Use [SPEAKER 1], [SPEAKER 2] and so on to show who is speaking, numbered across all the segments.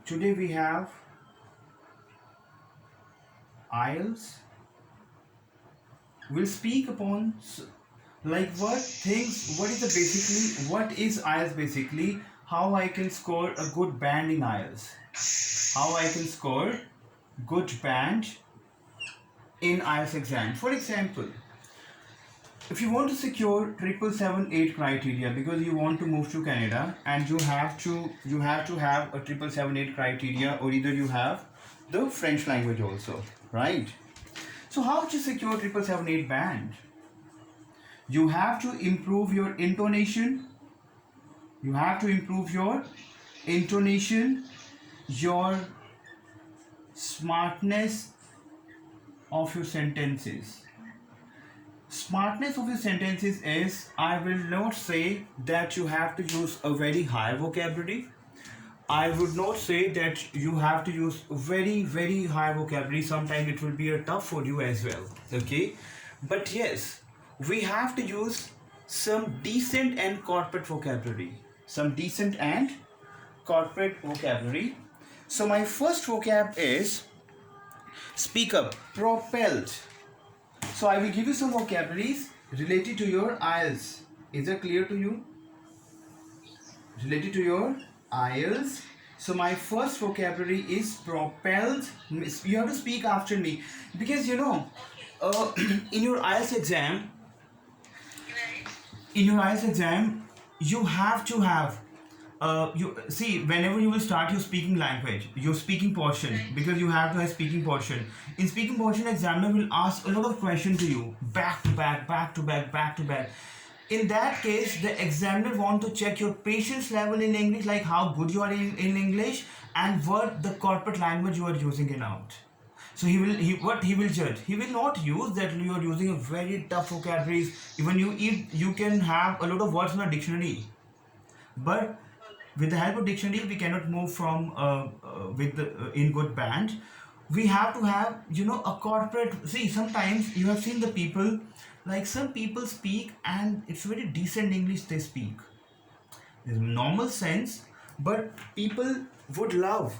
[SPEAKER 1] Today we have IELTS. We'll speak upon like what is the basically, what is IELTS basically, how I can score a good band in IELTS, how I can score good band in IELTS exam. For example, if you want to secure 777-8 criteria because you want to move to Canada and you have to have a 777-8 criteria, or either you have the French language also, right? So how to secure 777-8 band? You have to improve your intonation. You have to improve your intonation, your smartness of your sentences. Smartness of your sentences is, I will not say that you have to use a very high vocabulary. I would not say that you have to use very, very high vocabulary. Sometimes it will be a tough for you as well. Okay. But yes, we have to use some decent and corporate vocabulary. Some decent and corporate vocabulary. So my first vocab is speak up, propelled. So I will give you some vocabularies related to your IELTS. Is that clear to you? Related to your IELTS. So my first vocabulary is propelled. You have to speak after me because in your IELTS exam, you have to have you see, whenever you will start your speaking language, your speaking portion, because you have to have speaking portion. In speaking portion, examiner will ask a lot of questions to you, back to back, back to back, back to back. In that case, the examiner want to check your patience level in English, like how good you are in English, and what the corporate language you are using it out. So what he will judge. He will not use that you are using a very tough vocabularies. Even you can have a lot of words in a dictionary, but with the help of dictionary we cannot move from with the in good band. We have to have a corporate. See, sometimes you have seen the people, like some people speak and it's very decent English they speak. There's normal sense, but people would love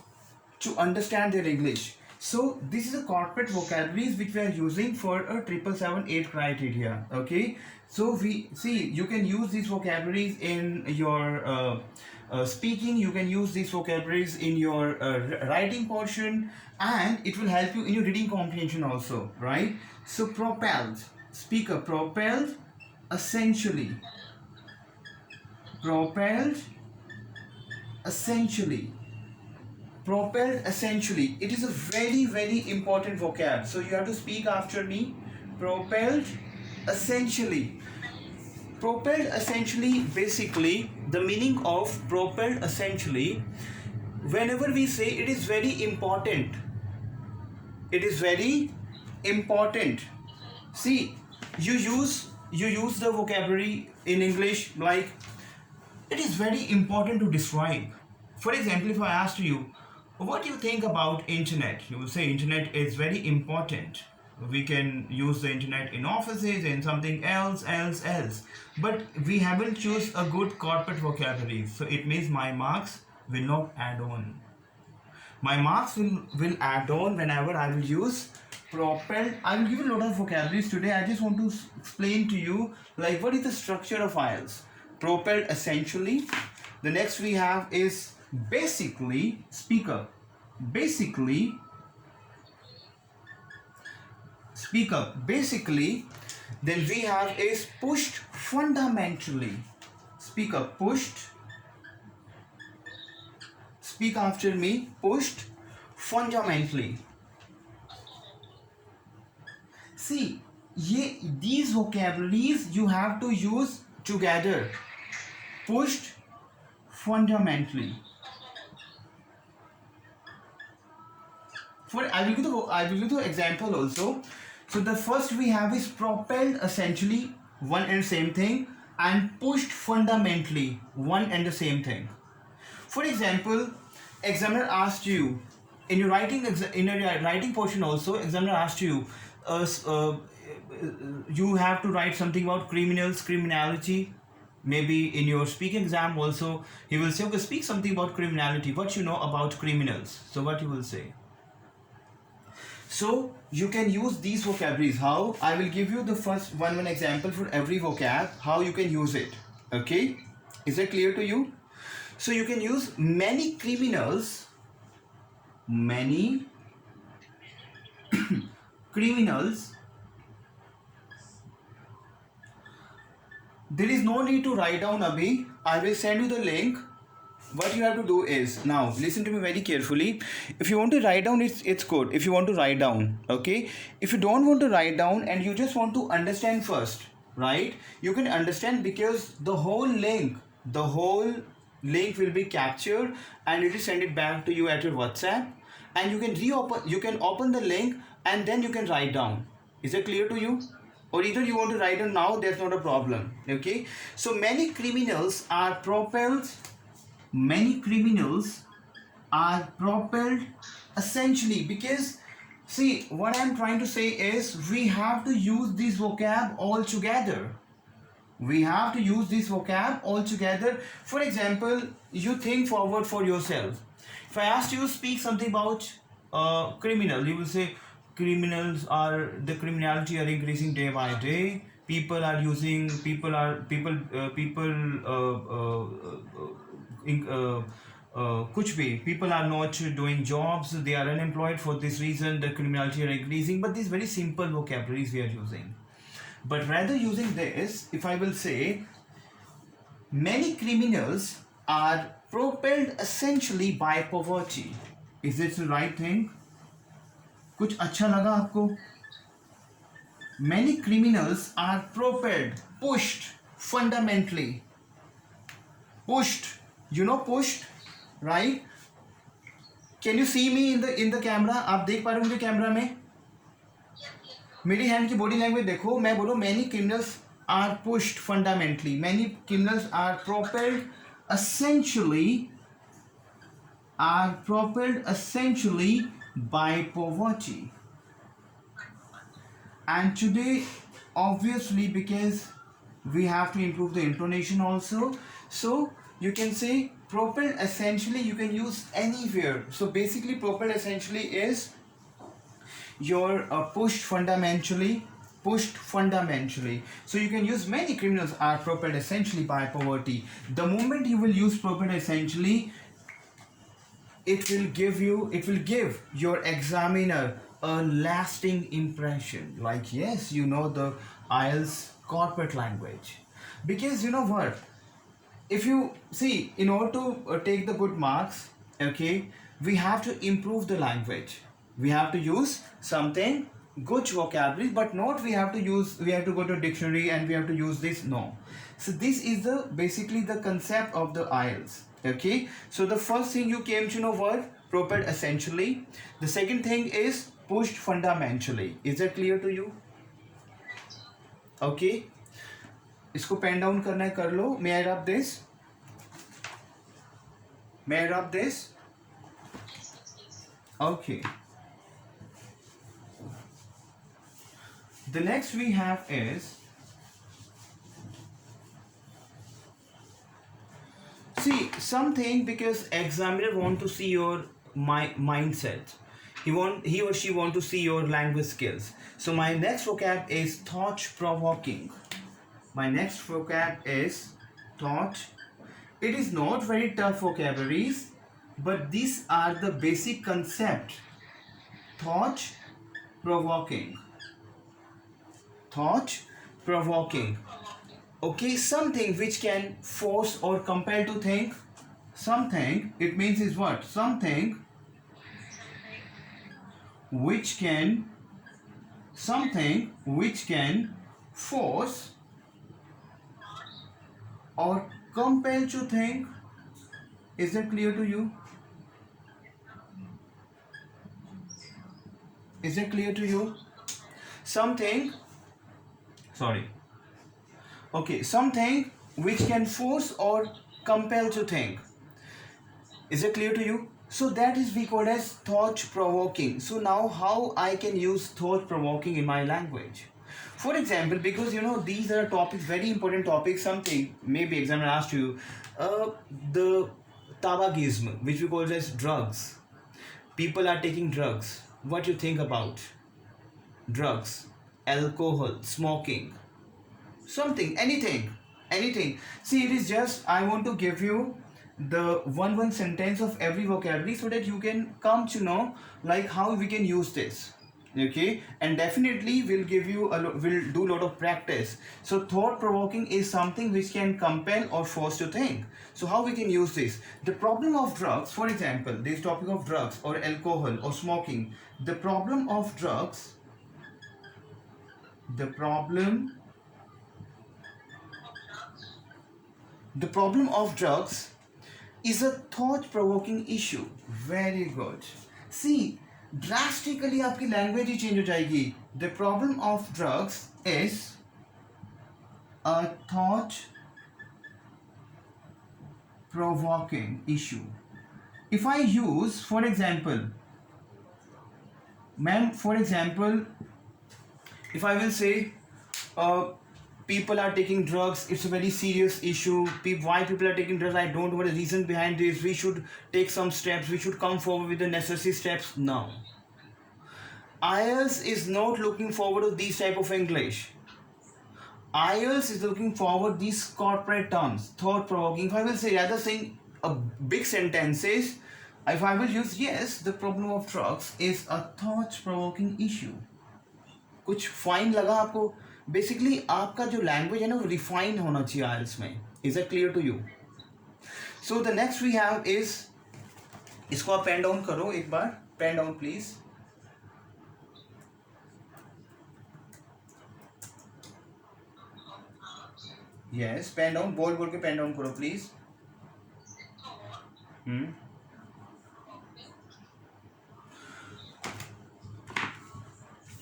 [SPEAKER 1] to understand their English. So this is a corporate vocabularies which we are using for a 777-8 criteria. Okay, so we see you can use these vocabularies in your speaking. You can use these vocabularies in your writing portion, and it will help you in your reading comprehension also, right? So propelled, speaker, propelled, essentially, propelled, essentially, propelled, essentially. It is a very, very important vocab. So you have to speak after me. Propelled, essentially. Propelled, essentially, basically, the meaning of propelled, essentially, whenever we say it is very important. It is very important. See, you use the vocabulary in English, like it is very important to describe. For example, if I asked you, what do you think about internet? You will say internet is very important. We can use the internet in offices and something else. But we haven't choose a good corporate vocabulary. So it means my marks will not add on. My marks will add on whenever I will use propelled. I will give you a lot of vocabularies today. I just want to explain to you like what is the structure of IELTS. Propelled, essentially. The next we have is basically, speaker. Basically, speaker. Basically, then we have is pushed, fundamentally. Speaker, pushed. Speak after me. Pushed, fundamentally. See, these vocabularies you have to use together. Pushed, fundamentally. I will give the example also. So the first we have is propelled, essentially, one and same thing, and pushed, fundamentally, one and the same thing. For example, examiner asked you in your writing portion also. Examiner asked you, you have to write something about criminals, criminality. Maybe in your speaking exam also, he will say, okay, speak something about criminality. What you know about criminals? So what you will say? So you can use these vocabularies. How? I will give you the first one example for every vocab, how you can use it. Okay? Is it clear to you? So you can use many criminals, many criminals. There is no need to write down, Abhi. I will send you the link. What you have to do is, now listen to me very carefully. If you want to write down, it's good. If you want to write down, okay. If you don't want to write down and you just want to understand first, right? You can understand because the whole link will be captured and it will send it back to you at your WhatsApp, and you can reopen. You can open the link and then you can write down. Is it clear to you? Or either you want to write down now, that's not a problem. Okay. So many criminals are propelled essentially because, see, what I'm trying to say is we have to use this vocab all together. For example, you think forward for yourself. If I asked you to speak something about criminal, you will say the criminality are increasing day by day. People are using people are people people कुछ भी, people are not doing jobs, they are unemployed, for this reason the criminality are increasing. But these very simple vocabularies we are using. But rather using this, if I will say many criminals are propelled essentially by poverty, is this the right thing? कुछ अच्छा लगा आपको? Many criminals are propelled, pushed, fundamentally pushed. You know pushed, right? Can you see me in the camera? आप देख पा रहे हो मुझे कैमरा में? मेरी हैंड की बॉडी लैंग्वेज देखो. मैं बोलूँ many criminals are pushed fundamentally. Many criminals are propelled essentially by poverty. And today, obviously, because we have to improve the intonation also, so you can say propelled essentially, you can use anywhere. So basically propelled essentially is your pushed fundamentally. So you can use many criminals are propelled essentially by poverty. The moment you will use propelled essentially, it will give your examiner a lasting impression, like, yes, you know the IELTS corporate language. Because you know what, if you see, in order to take the good marks, okay, we have to improve the language. We have to use something good vocabulary, but not we have to go to dictionary and we have to use this. No. So this is basically the concept of the IELTS. Okay. So the first thing you came to know what? Propelled essentially. The second thing is pushed fundamentally. Is that clear to you? Okay. इसको pen down करना है कर लो. May I rub this? Okay. The next we have is, see, something, because examiner want to see your mindset. He or she want to see your language skills. So my next vocab is thought provoking. It is not very tough vocabularies, but these are the basic concept. Thought provoking. Okay, something which can force or compel to think. Something, it means is what? Something which can force or compel to think. Is that clear to you? Something which can force or compel to think. Is it clear to you? So that is we call as thought provoking. So now how I can use thought provoking in my language? For example, because you know these are topics, very important topics, something maybe examiner asked you, the tabagism, which we call as drugs. People are taking drugs. What you think about drugs, alcohol, smoking, something, anything. See, it is just I want to give you the one sentence of every vocabulary so that you can come to know like how we can use this. Okay, and definitely we'll give you we'll do a lot of practice. So thought provoking is something which can compel or force to think. So how we can use this? The problem of drugs, for example, this topic of drugs or alcohol or smoking. The problem of drugs, the problem of drugs is a thought-provoking issue. Very good. See, drastically आपकी language ही change हो जाएगी. The problem of drugs is a thought-provoking issue. If I use, for example, ma'am, for example, if I will say, people are taking drugs, it's a very serious issue. Why people are taking drugs, I don't know what the reason behind this. We should take some steps, we should come forward with the necessary steps. No, IELTS is not looking forward to these type of English. IELTS is looking forward these corporate terms, thought provoking. If I will say, rather saying a big sentences, if I will use, yes, the problem of drugs is a thought provoking issue. कुछ fine लगा आपको? Basically आपका जो language है ना वो refine होना चाहिए आइल्स में. Is it clear to you? So the next we have is, इसको आप पेन डाउन करो एक बार, pen down please. Yes, pen down, बोल बोल के पेन डाउन करो प्लीज.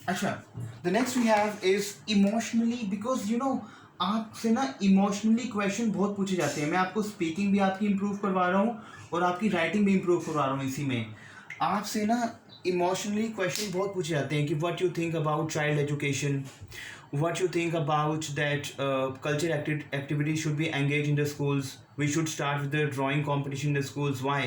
[SPEAKER 1] अच्छा, the next we have is emotionally, because you know आपसे ना इमोशनली क्वेश्चन बहुत पूछे जाते हैं. मैं आपको स्पीकिंग भी आपकी इम्प्रूव करवा रहा हूँ और आपकी राइटिंग भी इम्प्रूव करवा रहा हूँ. इसी में आपसे ना इमोशनली क्वेश्चन बहुत पूछे जाते हैं कि what you think about child education, what you think about that culture activity should be engaged in the schools, we should start with the drawing competition in the schools. Why?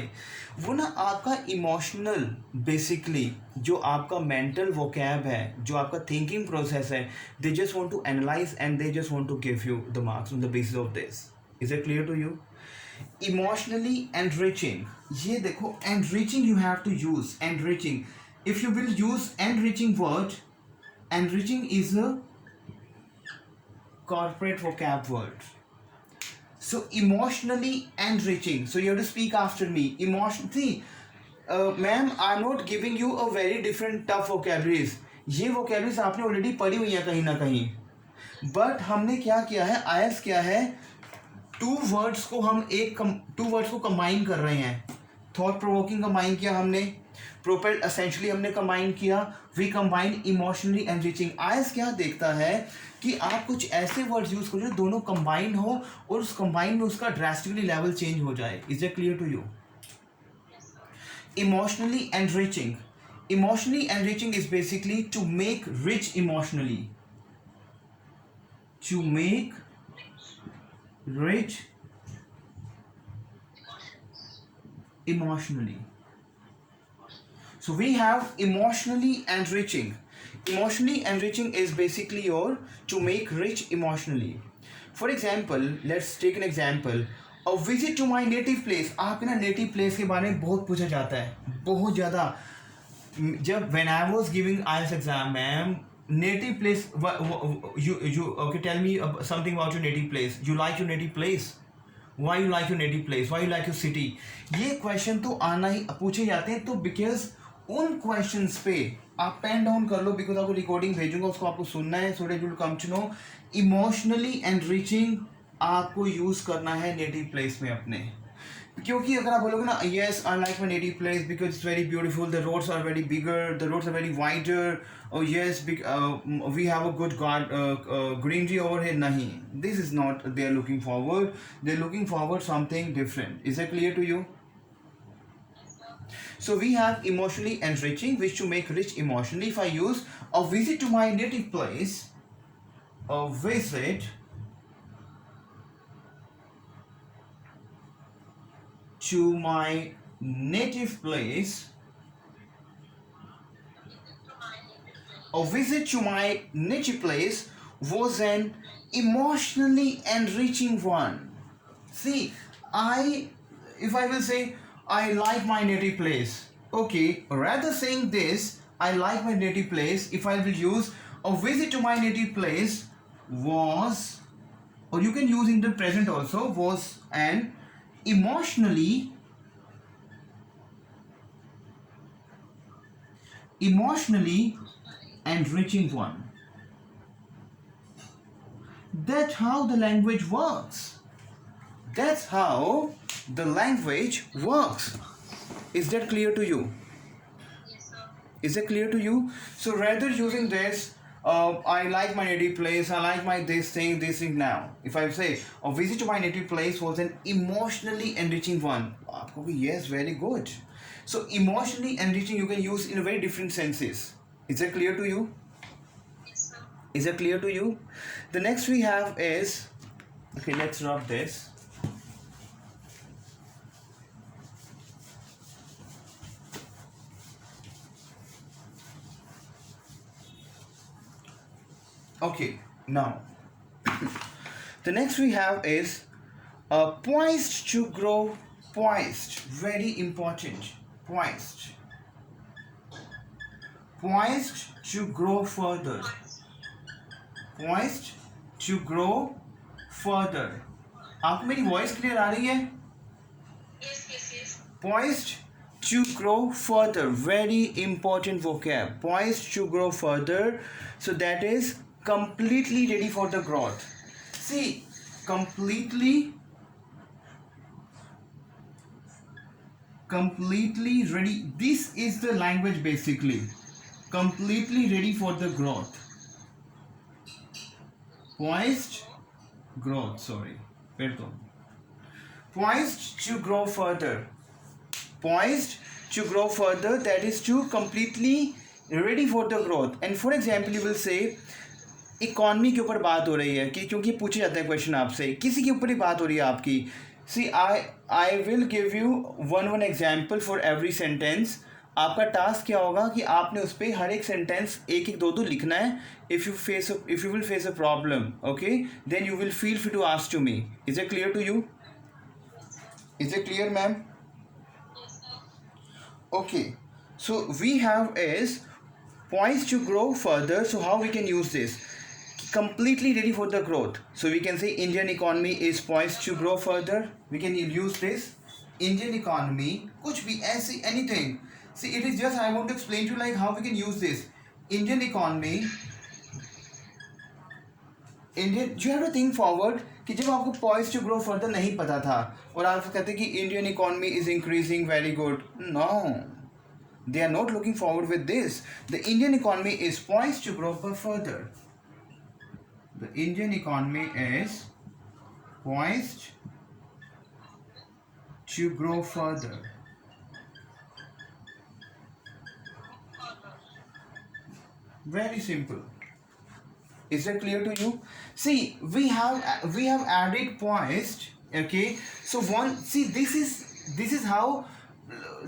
[SPEAKER 1] वो ना आपका emotional, basically जो आपका mental vocab है, जो आपका thinking process है, they just want to analyse and they just want to give you the marks on the basis of this. Is it clear to you? Emotionally enriching, ये देखो, enriching you have to use. Enriching, if you will use enriching word, enriching is a corporate vocab word. So emotionally enriching, so you have to speak after me. See, ma'am, I'm not giving you a very different tough vocabularies. ये vocabularies आपने already पढ़ी हुई हैं कहीं ना कहीं. But हमने क्या किया है, IELTS क्या है, two words को combine कर रहे हैं. Thought provoking combine किया हमने, प्रोपेल एसेंशियली हमने कंबाइन किया, वी कंबाइन इमोशनली एनरिचिंग. आइल्स क्या देखता है कि आप कुछ ऐसे वर्ड्स यूज करो जो दोनों कंबाइन हो और उस कंबाइन में उसका ड्रास्टिकली लेवल चेंज हो जाए. Is it clear to you? Emotionally enriching, emotionally enriching is basically to make rich emotionally, to make rich emotionally. So we have emotionally enriching. Emotionally enriching is basically your to make rich emotionally. For example, let's take an example. A visit to my native place. आपके ना native place के बारे में बहुत पूछा जाता है, बहुत ज़्यादा. जब when I was giving IELTS exam, ma'am, native place, you okay, tell me something about your native place. You like your native place? Why you like your native place? Why you like your city? ये question तो आना ही पूछे जाते हैं. तो because उन questions पे आप पेन डाउन कर लो, बिकॉज आपको रिकॉर्डिंग भेजूंगा, उसको आपको सुनना है. So that you will come to know. Emotionally enriching आपको यूज करना है नेटिव प्लेस में अपने, क्योंकि अगर आप बोलोगे ना, yes I like my native place because it's very beautiful, the roads are very bigger, the roads are very wider, और yes we have a good greenery over here. नहीं, this is not they are looking forward, they are looking forward something different. Is it clear to you? So we have emotionally enriching, which to make rich emotionally. If I use a visit to my native place, a visit to my native place. A visit to my native place was an emotionally enriching one. See, I, if I will say, I like my native place. Okay, rather saying this, I like my native place, if I will use a visit to my native place was, or you can use in the present also, was an emotionally emotionally enriching one. That's how the language works. That's how the language works. Is that clear to you? Is it clear to you? So rather using this, I like my native place, I like my this thing now. If I say a visit to my native place was an emotionally enriching one. Yes, very good. So emotionally enriching you can use in a very different senses. Is that clear to you? Is that clear to you? The next we have is, okay, let's rub this. Okay, now the next we have is poised to grow. Poised, very important. Poised. Poised to grow further. Poised to grow further. आपको मेरी voice clear आ रही है? Poised to grow further. Very important vocab. Poised to grow further. So that is completely ready for the growth. See, completely ready. This is the language basically. Completely ready for the growth. Poised growth, sorry. Pardon. Poised to grow further. Poised to grow further, that is to completely ready for the growth. And for example, you will say economy के ऊपर बात हो रही है कि क्योंकि पूछे जाता है क्वेश्चन आपसे किसी के ऊपर ही बात हो रही है आपकी. See I will give you one example for every sentence. आपका टास्क क्या होगा कि आपने उस पर हर एक सेंटेंस एक एक दो लिखना है. If you will face a problem, okay, then you will feel free to ask to me. Is it clear to you? Is it clear ma'am? Okay, so we have is poised to grow further. So how we can use this? Completely ready for the growth. So we can say Indian economy is poised to grow further. We can use this. Indian economy, kuch bhi aise anything. See, it is just I want to explain to you like how we can use this. Indian economy. Indian you have to think forward कि जब आपको poise to grow further नहीं पता था और आप कहते कि Indian economy is increasing very good, no, they are not looking forward with this. The Indian economy is poised to grow further. The Indian economy is poised to grow further. Very simple. Is that clear to you? See, we have added poised. Okay, so one, see, this is how.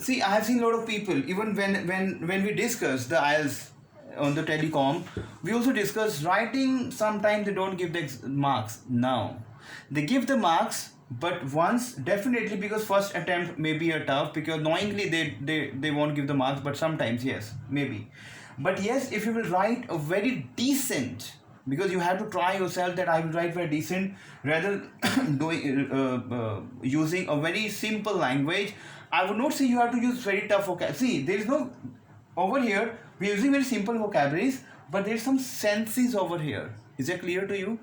[SPEAKER 1] See, I have seen a lot of people, even when we discuss the IELTS on the telecom, we also discuss writing. Sometimes they don't give the marks. Now they give the marks, but once definitely, because first attempt may be a tough, because knowingly they won't give the marks, but sometimes yes, maybe. But yes, if you will write a very decent, because you have to try yourself that I will write very decent rather doing using a very simple language. I would not say you have to use very tough vocabulary. See, there is no, over here we are using very simple vocabularies, but there is some senses over here. Is that clear to you?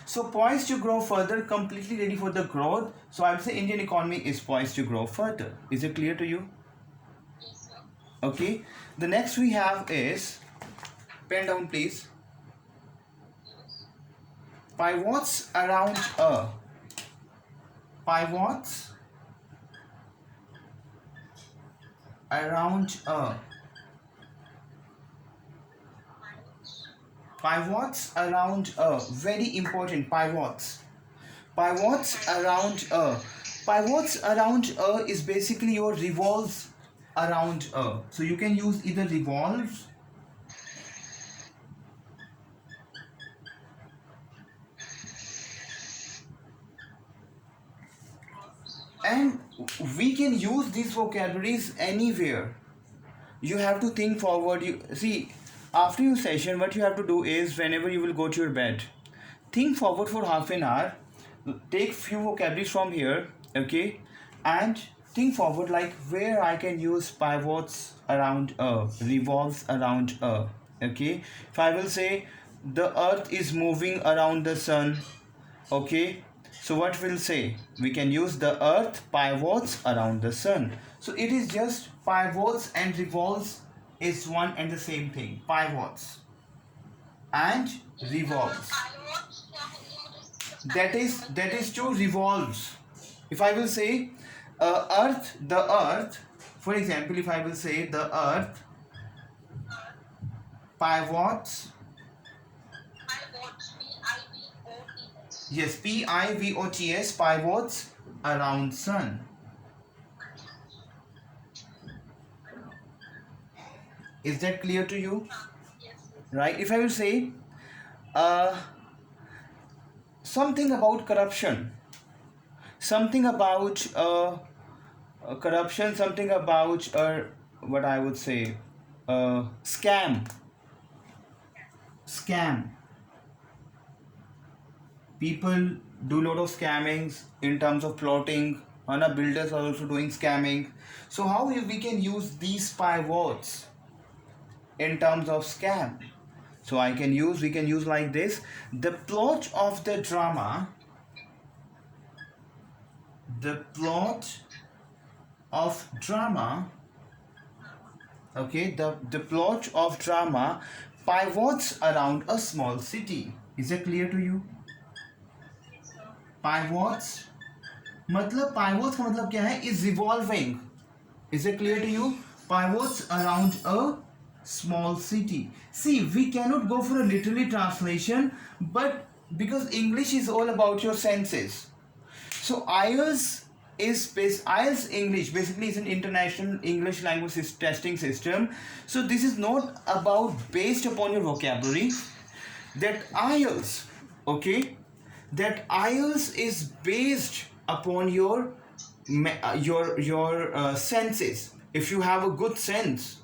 [SPEAKER 1] So poised to grow further, completely ready for the growth. So I would say Indian economy is poised to grow further. Is it clear to you? Okay. The next we have is, pen down please. Pivots around a. Pivots around a. Pivots around a, very important, pivots around a. Pivots around a is basically your revolves around a. So you can use either revolves, and we can use these vocabularies anywhere. You have to think forward. You see, after your session, what you have to do is, whenever you will go to your bed, think forward for half an hour, take few vocabularies from here, okay, and think forward like where I can use pivots around a, revolves around a, okay. If I will say the earth is moving around the sun, okay, so what we'll say, we can use the earth pivots around the sun. So it is just pivots and revolves is one and the same thing. Pivots and revolves, that is two revolves. If I will say earth, the earth, for example, if I will say the earth pivots, yes, pivots, pivots around sun. Is that clear to you? Right? If I will say uh, something about corruption, something about corruption, something about what I would say, scam, scam. People do lot of scammings in terms of plotting. Hana builders are also doing scamming. So how we can use these pivots in terms of scam? So we can use like this. The plot of the drama, the plot of drama, okay, the plot of drama pivots around a small city. Is that clear to you? Pivots, मतलब pivots का मतलब क्या है, is revolving. Is it clear to you? Pivots around a small city. See, we cannot go for a literary translation, but because English is all about your senses. So IELTS English basically is an international English language testing system. So this is not about based upon your vocabulary. That IELTS, okay, that IELTS is based upon your senses. If you have a good sense,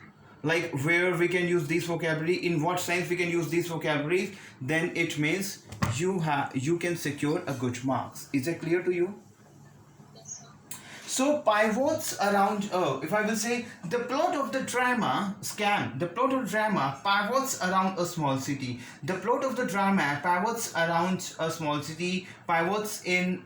[SPEAKER 1] like where we can use this vocabulary, in what sense we can use these vocabularies, then it means you can secure a good marks. Is that clear to you? So pivots around, if I will say the plot of the drama scam, the plot of drama pivots around a small city. The plot of the drama pivots around a small city, pivots in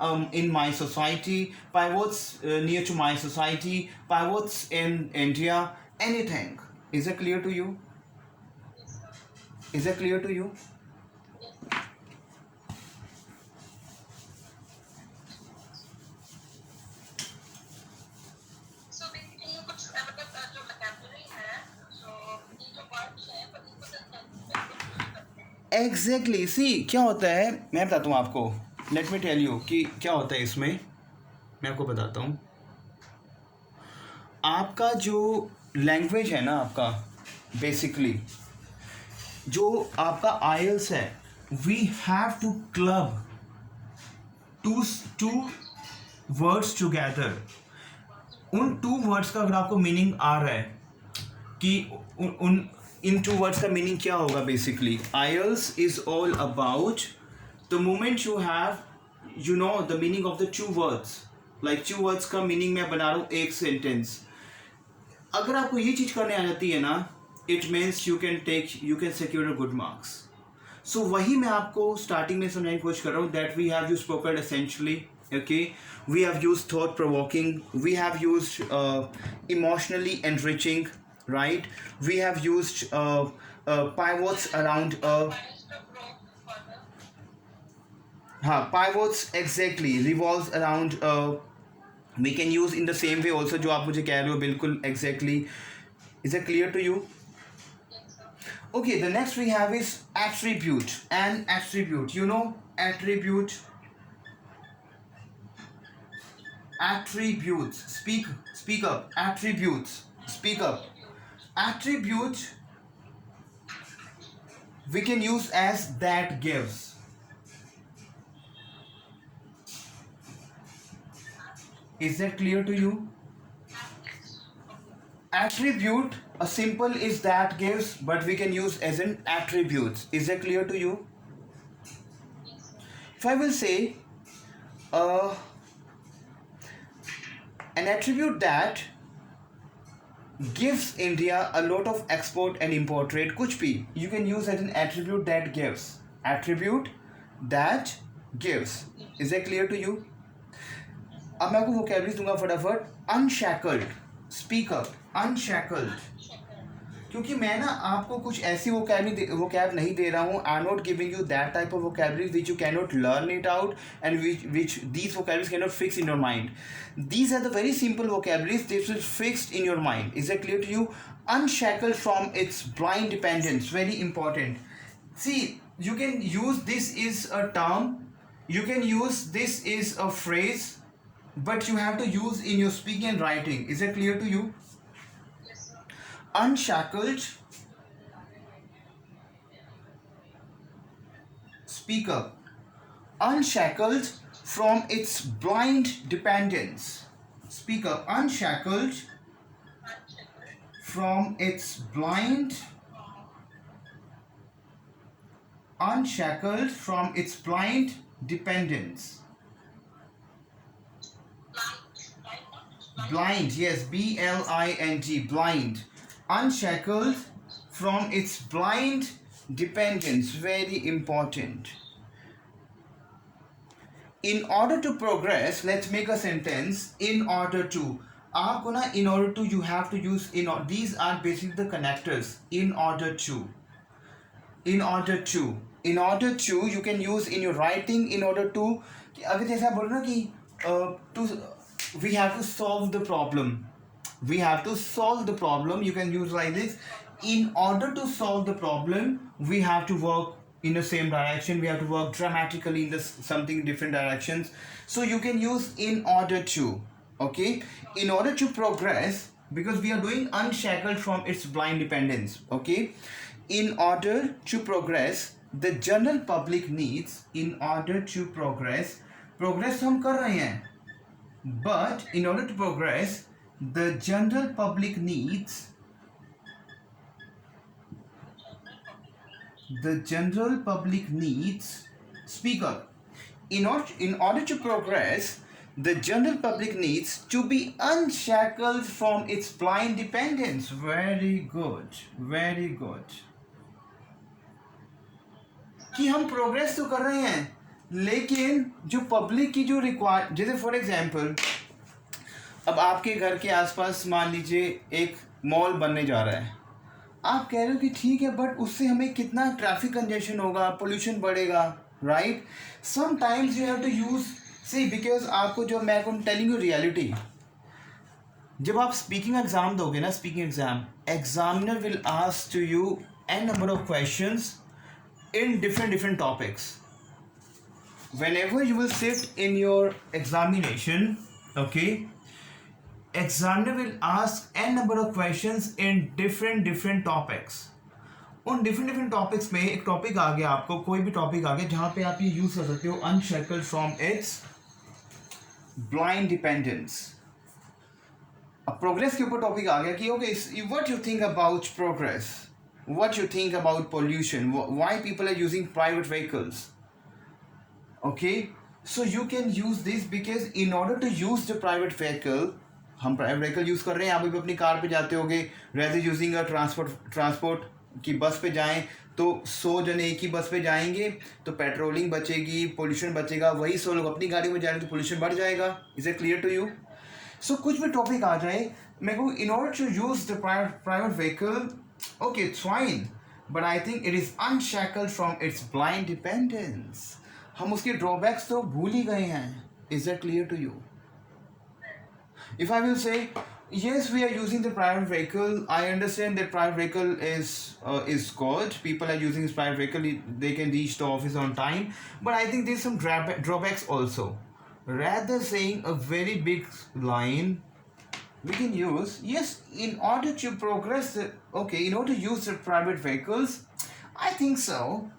[SPEAKER 1] my society, pivots near to my society, pivots in India, anything. Is that clear to you? Is that clear to you? Exactly see क्या होता है, मैं बताता हूँ आपको. Let me tell you कि क्या होता है इसमें. मैं आपको बताता हूँ. आपका जो लैंग्वेज है ना, आपका बेसिकली जो आपका आइल्स है, we have to club two words together. उन टू वर्ड्स का अगर आपको मीनिंग आ रहा है कि उन इन टू वर्ड्स का मीनिंग क्या होगा, basically IELTS is all about the moment you have the meaning of the two words. Like two words का मीनिंग मैं बना रहा हूँ एक सेंटेंस. अगर आपको ये चीज़ करने आ जाती है ना, it means you can secure a good marks. So वही मैं आपको स्टार्टिंग में समझाने की कोशिश कर रहा हूँ. That we have used spoken essentially, okay, we have used thought provoking, we have used emotionally enriching, right, we have used pivots around pivots, exactly, revolves around we can use in the same way also जो आप मुझे कह रहे हो, बिल्कुल exactly. Is that clear to you? Okay, the next we have is attribute. An attribute, you know, attribute. Attributes, speak up. Attributes, speak up. Attribute we can use as that gives. Is that clear to you? Attribute, a simple is that gives, but we can use as in attributes. Is that clear to you? If I will say uh, an attribute that gives India a lot of export and import trade, कुछ भी you can use as an attribute that gives. Attribute that gives. Is that clear to you? अब मैं आपको vocabulary दूंगा फटाफट. Unshackled, speak up. Unshackled. क्योंकि मैं ना आपको कुछ ऐसी vocab नहीं दे रहा हूँ. I'm not giving you that type of vocabulary which you cannot learn it out and which these vocabularies cannot fix in your mind. These are the very simple vocabularies that will fixed in your mind. Is that clear to you? Unshackled from its blind dependence. Very important. See, you can use this is a term. You can use this is a phrase, but you have to use in your speaking and writing. Is that clear to you? Unshackled, speak up. Unshackled from its blind dependence. Speak up. Unshackled from its blind. Unshackled from its blind dependence. Blind, yes, blind, blind. Unshackled from its blind dependence. Very important. In order to progress, let's make a sentence. In order to. आपको ना in order to you have to use in. These are basically the connectors. In order to. In order to. In order to you can use in your writing. In order to. अगर जैसा बोल रहा कि to we have to solve the problem. We have to solve the problem. You can use like this. In order to solve the problem, we have to work in the same direction. We have to work dramatically in this something different directions. So you can use in order to. Okay. In order to progress, because we are doing unshackled from its blind dependence. Okay. In order to progress, the general public needs. In order to progress, progress हम कर रहे हैं. But in order to progress, the general public needs. The general public needs. Speak up. In order to progress, the general public needs to be unshackled from its blind dependence. Very good. Very good. कि हम progress तो कर रहे हैं, लेकिन जो public की जो रिक्वायर, जैसे फॉर एग्जांपल अब आपके घर के आसपास मान लीजिए एक मॉल बनने जा रहा है. आप कह रहे हो कि ठीक है, बट उससे हमें कितना ट्रैफिक कंजेशन होगा, पोल्यूशन बढ़ेगा, right? Sometimes you have to use see, because आपको जो मैं टेलिंग यू रियलिटी, जब आप स्पीकिंग एग्जाम दोगे ना, speaking exam, examiner will ask to you an number of questions in different topics. Whenever you will sit in your examination, okay, examiner will ask n number of questions in different topics. उन different topics में एक topic आ गया, आपको कोई भी topic आ गया जहाँ पे आप ये यूज कर सकते हो unshackled from its blind dependence. अब प्रोग्रेस के ऊपर टॉपिक आ गया कि okay, what you think about progress, what you think about pollution, why people are using private vehicles. Okay, so you can use this because in order to use the private vehicle, हम private vehicle use कर रहे हैं, आप भी अपनी car पे जाते होगे, रेदर यूजिंग अ ट्रांसपोर्ट की बस पे जाएं तो 100 जने एक ही बस पे जाएंगे तो पेट्रोलिंग बचेगी, पोल्यूशन बचेगा. वही 100 लोग अपनी गाड़ी में जाएंगे तो पोल्यूशन बढ़ जाएगा. Is it clear to you? So कुछ भी टॉपिक आ जाए, मैं कहूँ in order to use the private vehicle, okay, it's fine, but I think it is unshackled from its blind dependence. हम उसके drawbacks तो भूल ही गए हैं. Is that clear to you? If I will say, Yes, we are using the private vehicle. I understand that private vehicle is good. People are using his private vehicle. They can reach the office on time. But I think there's some drawbacks also. Rather saying a very big line, we can use, yes, in order to progress okay, in order to use the private vehicles, I think so,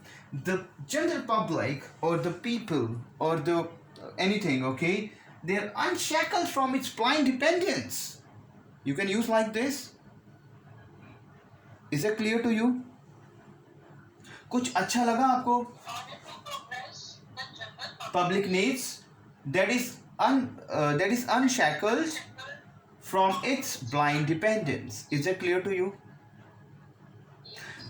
[SPEAKER 1] the general public or the people or the anything, okay, they're unshackled from its blind dependence. You can use like this. Is that clear to you? कुछ अच्छा लगा आपको? Public needs, that is that is unshackled from its blind dependence. Is that clear to you?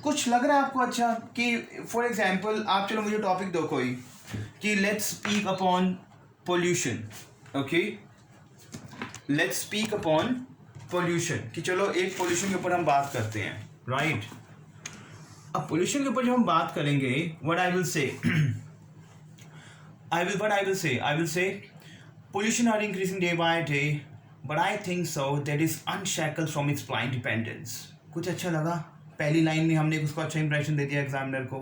[SPEAKER 1] कुछ लग रहा है आपको अच्छा कि फॉर एग्जाम्पल आप चलो मुझे टॉपिक दो कोई कि let's speak upon pollution. Okay, let's speak upon pollution, कि चलो एक पोल्यूशन के ऊपर हम बात करते हैं, राइट? अब पोल्यूशन के ऊपर जब हम बात करेंगे, what I will say I will say pollution are increasing day by day, but I think so that is unshackled from its blind dependence. कुछ अच्छा लगा? पहली लाइन में हमने उसको अच्छा इंप्रेशन दे दिया एग्जामिनर को.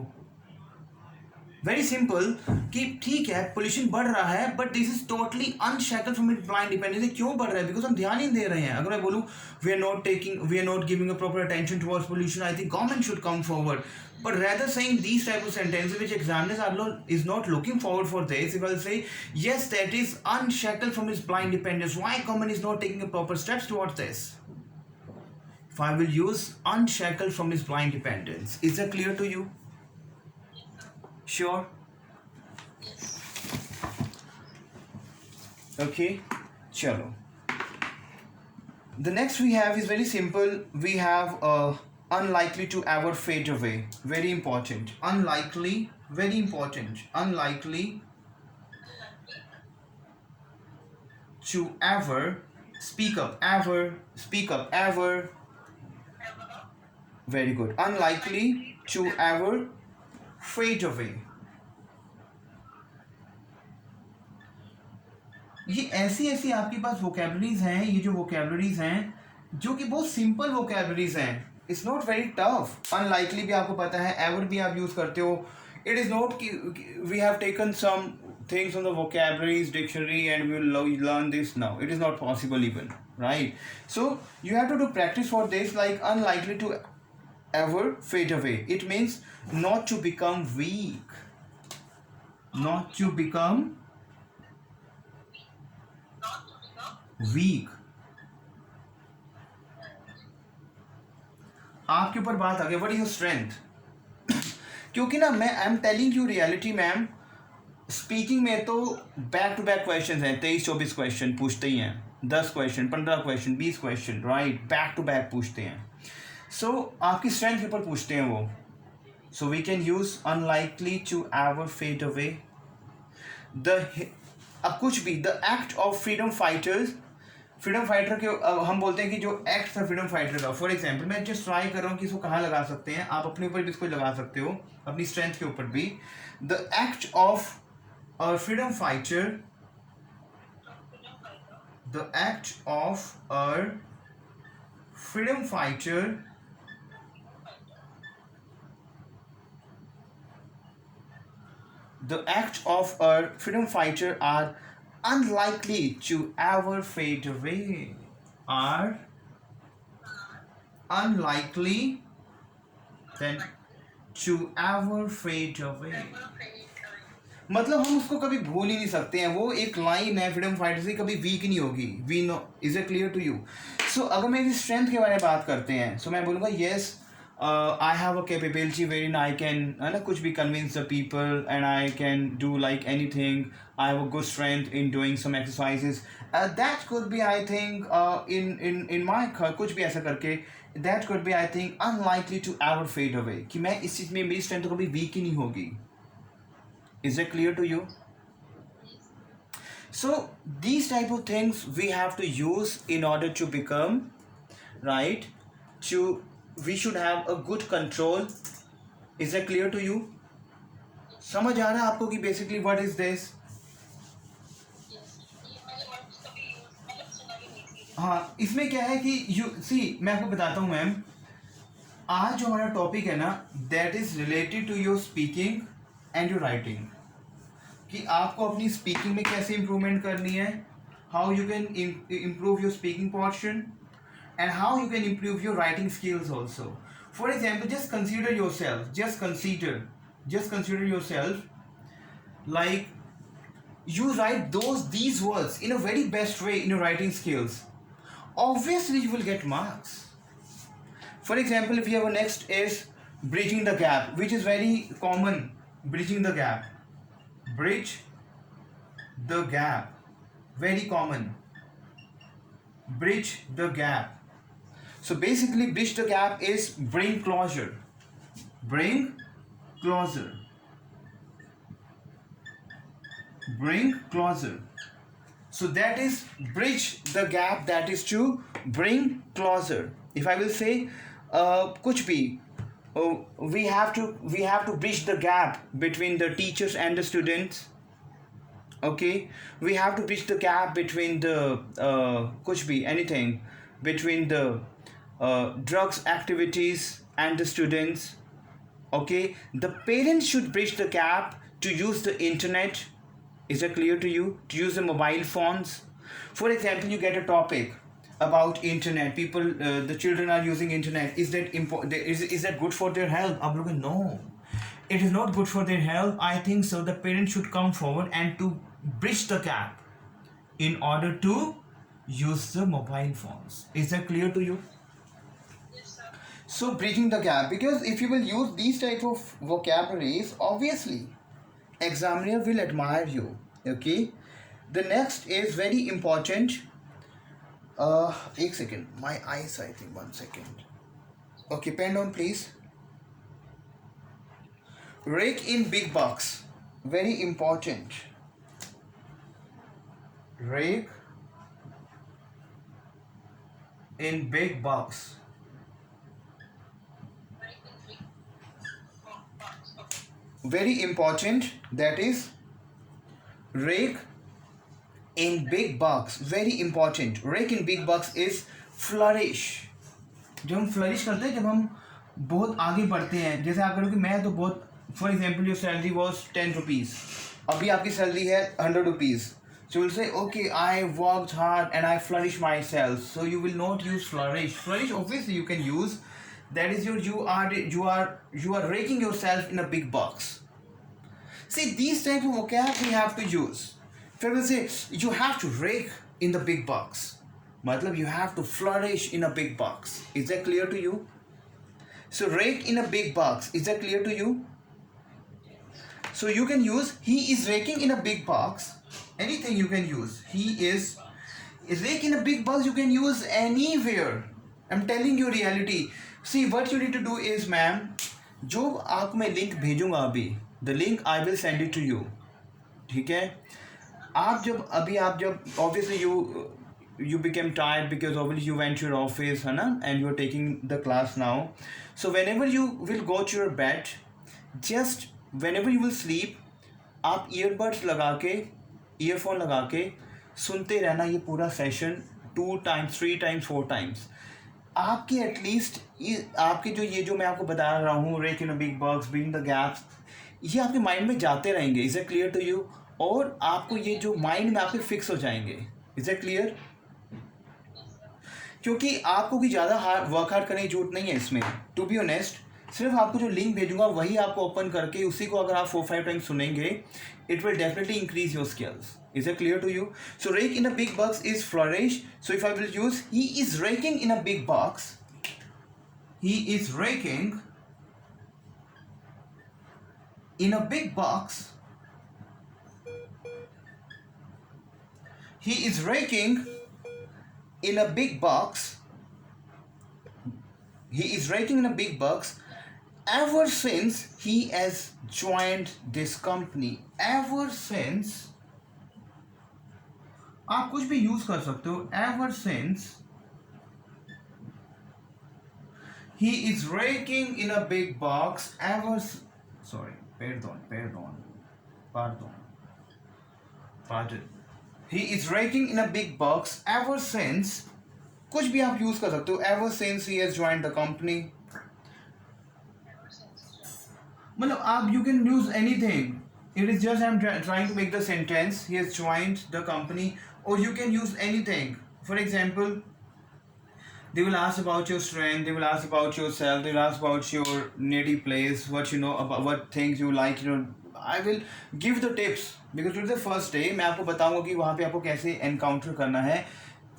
[SPEAKER 1] वेरी सिंपल कि ठीक है पोल्यूशन बढ़ रहा है but this is totally unshackled from it blind dependence. क्यों बढ़ रहा है? बिकॉज हम ध्यान ही नहीं दे रहे हैं. अगर मैं बोलूँ we are not giving a proper attention towards pollution, I think government should come forward. But rather saying these type of sentences which examiners is not looking forward for this, if I'll say yes that is unshackled from its blind dependence, why government is not taking a proper steps towards this? If I will use unshackled from its blind dependence, is that clear to you? Sure. Okay, chalo. The next we have is very simple. We have unlikely to ever fade away. Very important. Unlikely, very important. Unlikely to ever, speak up, ever, speak up, ever. Very good. Unlikely to ever fade away. ये ऐसी ऐसी आपके पास vocabularies हैं, ये जो vocabularies हैं जो कि बहुत सिंपल वोकेबलरीज हैं. It's not very tough. Unlikely भी आपको पता है, एवर भी आप यूज करते हो. It is not we have taken some things on the vocabularies dictionary and we will learn this now. It is not possible even, right? So you have to do practice for this. Like unlikely to ever fade away, it means not to become weak, not to become weak. आपके ऊपर बात आ गई, what is your strength? क्योंकि ना मैं I am telling you reality ma'am. Speaking में तो back to back question हैं, 23-24 क्वेश्चन पूछते ही हैं, 10 question, 15 question, 20 question, right? Back to back पूछते हैं. सो आपकी स्ट्रेंथ के ऊपर पूछते हैं वो. So we can use unlikely to ever fade away. अब कुछ भी the act of freedom fighters, freedom fighter के हम बोलते हैं कि जो एक्ट था फ्रीडम फाइटर का. फॉर एग्जाम्पल मैं जस्ट ट्राई कर रहा हूँ कि इसको कहाँ लगा सकते हैं. आप अपने ऊपर भी इसको लगा सकते हो, अपनी स्ट्रेंथ के ऊपर भी. The act of a freedom fighter, the act of a freedom fighter the act of a freedom fighter are unlikely to ever fade away, are unlikely then to ever fade away. मतलब हम उसको कभी भूल ही नहीं सकते हैं. वो एक लाइन है फ्रीडम फाइटर से, कभी वीक नहीं होगी. We know. Is it clear to you? So अगर मैं इस स्ट्रेंथ के बारे में बात करते हैं, सो मैं बोलूँगा yes I have a capability very I can, है ना, कुछ भी convince the people and I can do like anything. I have a good strength in doing some exercises. That could be I think in my, कुछ भी ऐसा करके that could be I think unlikely to ever fade away, कि मैं इस चीज़ में मेरी strength तो कभी वीक ही नहीं होगी. Is it clear to you? So these type of things we have to use in order to become, right, we should have a good control. Is that clear to you? समझ आ रहा है आपको कि basically what is this? हाँ, इसमें क्या है कि यू सी, मैं आपको बताता हूँ मैम, आज जो हमारा टॉपिक है ना, that is related to your speaking and your writing, कि आपको अपनी स्पीकिंग में कैसे इम्प्रूवमेंट करनी है, how you can improve your speaking portion and how you can improve your writing skills also. For example, just consider yourself like you write these words in a very best way in your writing skills. Obviously, you will get marks. For example, if you have a next is bridging the gap, which is very common. Bridging the gap, bridge the gap, very common. Bridge the gap. So basically, bridge the gap is bring closure. Bring closer. Bring closer. So that is bridge the gap. That is to bring closer. If I will say, kuch bhi, we have to bridge the gap between the teachers and the students. Okay, we have to bridge the gap between the kuch bhi, anything, between the drugs activities and the students. Okay, the parents should bridge the gap to use the internet. Is that clear to you? To use the mobile phones. For example, you get a topic about internet, people, the children are using internet. Is that is that good for their health? आप लोग, no, it is not good for their health. I think so the parents should come forward and to bridge the gap in order to use the mobile phones. Is that clear to you? So bridging the gap, because if you will use these type of vocabularies, obviously examiner will admire you. Okay, the next is very important. एक second, my eyes, I think, 1 second. Okay, pen down please. Rake in big bucks, very important. Rake in big bucks. Very important, that is rake in big bucks, very important. Rake in big bucks is flourish. जब हम flourish करते हैं, जब हम बहुत आगे बढ़ते हैं, जैसे आप कहोगे मैं तो बहुत, for example your salary was 10 rupees, अभी आपकी सैलरी है 100 rupees. So you will say, okay, I worked hard and I flourish myself. So you will not use flourish. Flourish, obviously, you can use. That is you are raking yourself in a big box. See, these type of vocab we have to use. If I will say you have to rake in the big box, matlab you have to flourish in a big box. Is that clear to you? So rake in a big box. Is that clear to you? So you can use he is raking in a big box. Anything you can use. He is rake in a big box. You can use anywhere. I'm telling you reality. See, what you need to do is, ma'am, जो आपको मैं link भेजूंगा अभी, the link I will send it to you. ठीक है, आप जब obviously you became tired because obviously you went to your office, है ना, and you are taking the class now. So whenever you will go to your bed, just whenever you will sleep, आप earbuds लगा के, earphone लगा के सुनते रहना ये पूरा सेशन 2 times 3 times 4 times. आपके एटलीस्ट आपके जो मैं आपको बता रहा हूँ, rake in a big box, bring the gaps, ये आपके माइंड में जाते रहेंगे. Is it clear to you? और आपको ये जो माइंड में आपके फिक्स हो जाएंगे. Is it clear? क्योंकि आपको भी ज़्यादा वर्क हार्ड करने की जरूरत नहीं है इसमें. टू बी ऑनेस्ट, सिर्फ आपको जो लिंक भेजूंगा वही आपको ओपन करके उसी को अगर आप 4-5 टाइम्स सुनेंगे, it will definitely increase your skills. Is it clear to you? So rake in a big box is flourish. So if I will use he is raking in a big box, he is raking in a big box, he is raking in a big box, he is raking in a big box ever since he has joined this company. Ever since, आप कुछ भी use कर सकते हो. Ever since he is racking in a big box, ever, sorry, pardon, he is raking in a big box ever since कुछ भी आप use कर सकते हो. Ever since he has joined the company. मतलब आप you can use anything. It is just I'm trying to make the sentence. He has joined the company, or you can use anything. For example, they will ask about your strength, they will ask about yourself, they will ask about your native place, what you know about, what things you like, you know. I will give the tips because today the first day मैं आपको बताऊंगा कि वहाँ पे आपको कैसे encounter करना है.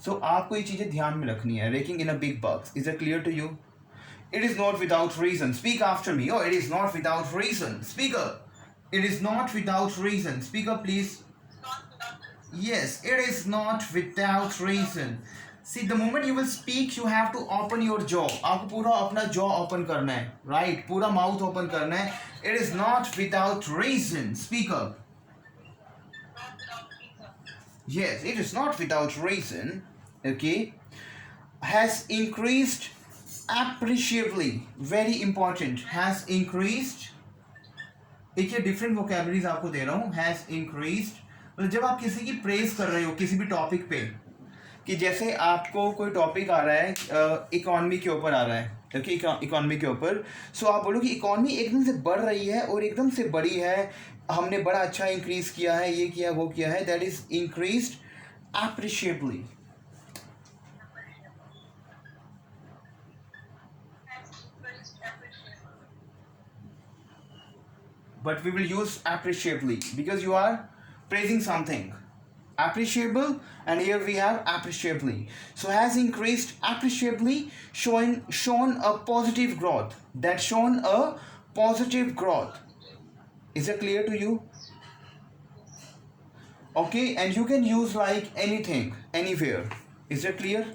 [SPEAKER 1] So आपको ये चीज़ें ध्यान में रखनी है. Raking in a big box. Is that clear to you? It is not without reason. Speak after me. Oh, it is not without reason. Speak up. It is not without reason. Speak up, please. Yes, it is not without reason. See, the moment you will speak, you have to open your jaw. आपको पूरा अपना jaw open करना है, right? पूरा mouth open करना है. It is not without reason. Speak up. Yes, it is not without reason. Okay, has increased appreciably. Very important. Has increased. एक ये डिफरेंट वोकेबलरीज आपको दे रहा हूँ. हैज इंक्रीज्ड मतलब जब आप किसी की प्रेज कर रहे हो किसी भी टॉपिक पे, कि जैसे आपको कोई टॉपिक आ रहा है इकोनॉमी के ऊपर आ रहा है, ओके, इकोनॉमी के ऊपर. सो आप बोलो कि इकोनॉमी एकदम से बढ़ रही है और एकदम से बड़ी है, हमने बड़ा अच्छा इंक्रीज किया है, ये किया वो किया है. That is increased appreciably. But we will use appreciably because you are praising something. Appreciable, and here we have appreciably. So has increased appreciably, shown a positive growth. That shown a positive growth. Is that clear to you? Okay, and you can use like anything, anywhere. Is that clear?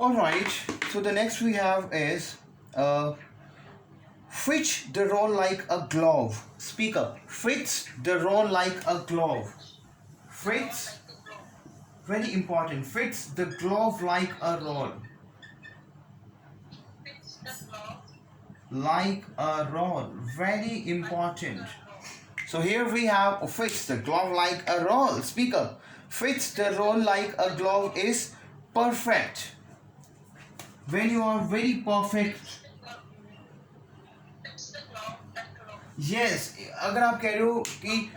[SPEAKER 1] Alright, so the next we have is fits the role like a glove. Speak up. Fits the role like a glove. Fits, very important. Fits the glove like a roll. Like a roll. Very important. So here we have fits the glove like a roll. Speak up. Fits the roll like a glove is perfect. When you are very perfect. Yes, अगर आप कह रहे हो कि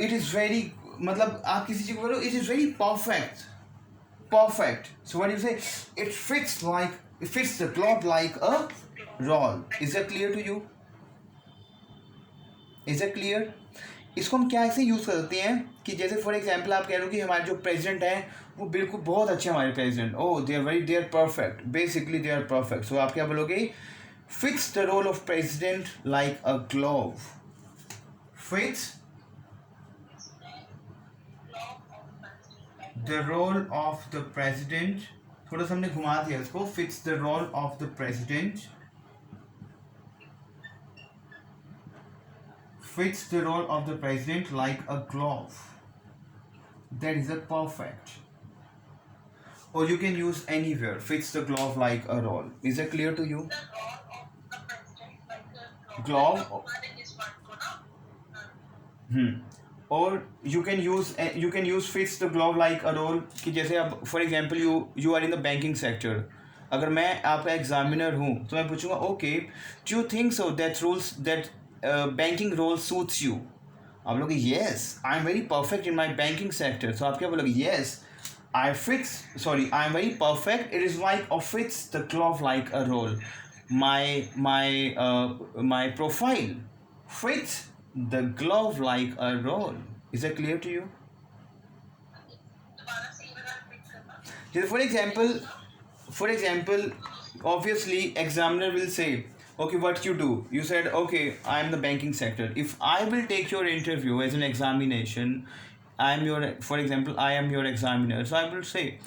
[SPEAKER 1] it is very मतलब आप किसी चीज को बोल रहे हो it is very perfect. Perfect. So when you say it fits the glove like a roll. Is that clear to you? Is that clear? इसको हम क्या ऐसे यूज़ कर सकते हैं कि जैसे फॉर एग्जाम्पल आप कह रहे हो कि हमारे जो प्रेसिडेंट हैं वो बिल्कुल बहुत अच्छे हमारे president. Oh they are perfect. Basically they are perfect. So आप क्या बोलोगे? Fits the role of president like a glove. Fits the role of the president. थोड़ा सा हमने घुमा दिया इसको. Fits the role of the president. Fits the role of the president like a glove. That is a perfect. Or you can use anywhere. Fits the glove like a roll. Is that clear to you? Glove. Or you can use fits the glove like a roll कि जैसे अब for example you are in the banking sector. अगर मैं आपका examiner हूँ तो मैं पूछूंगा okay, do you think so that rules that banking role suits you? आप लोग yes, I am very perfect in my banking sector. So आप क्या बोलोगे? Yes, I am very perfect. It is like or fits the glove like a roll. My profile fits the glove like a roll. Is that clear to you? For example, obviously examiner will say, okay, what you do? You said, okay, I am the banking sector. If I will take your interview as an examination, I am your examiner. So I will say,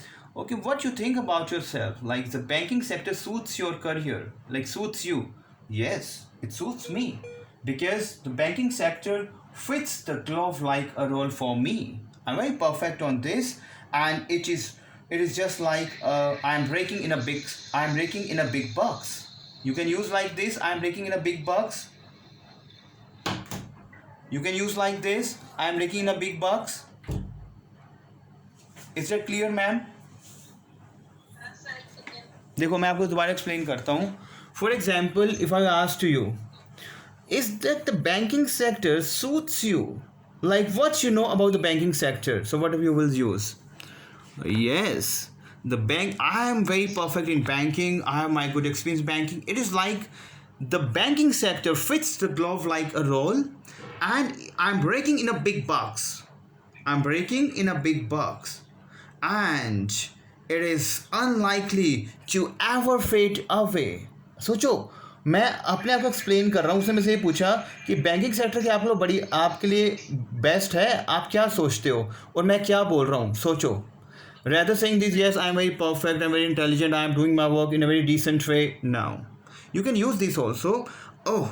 [SPEAKER 1] okay, what you think about yourself? Like the banking sector suits your career, like suits you. Yes, it suits me because the banking sector fits the glove like a roll for me. I'm very perfect on this, and it is just like I'm raking in a big box. You can use like this, I am raking in a big bucks. You can use like this, I am raking in a big bucks. Is that clear, ma'am? देखो मैं आपको दोबारा explain करता हूँ. For example if I ask to you, is that the banking sector suits you? Like what you know about the banking sector? So what you will use? Yes, the bank. I am very perfect in banking. I have my good experience banking. It is like the banking sector fits the glove like a roll, and I'm breaking in a big box. I'm breaking in a big box, and it is unlikely to ever fade away. सोचो, मैं अपने आप को explain कर रहा हूँ. उसने मुझसे ये पूछा कि बैंकिंग सेक्टर के आप लोग बड़ी आपके लिए बेस्ट है, आप क्या सोचते हो, और मैं क्या बोल रहा हूँ. सोचो, rather saying this, yes, I am very perfect, I am very intelligent, I am doing my work in a very decent way. Now you can use this also. Oh,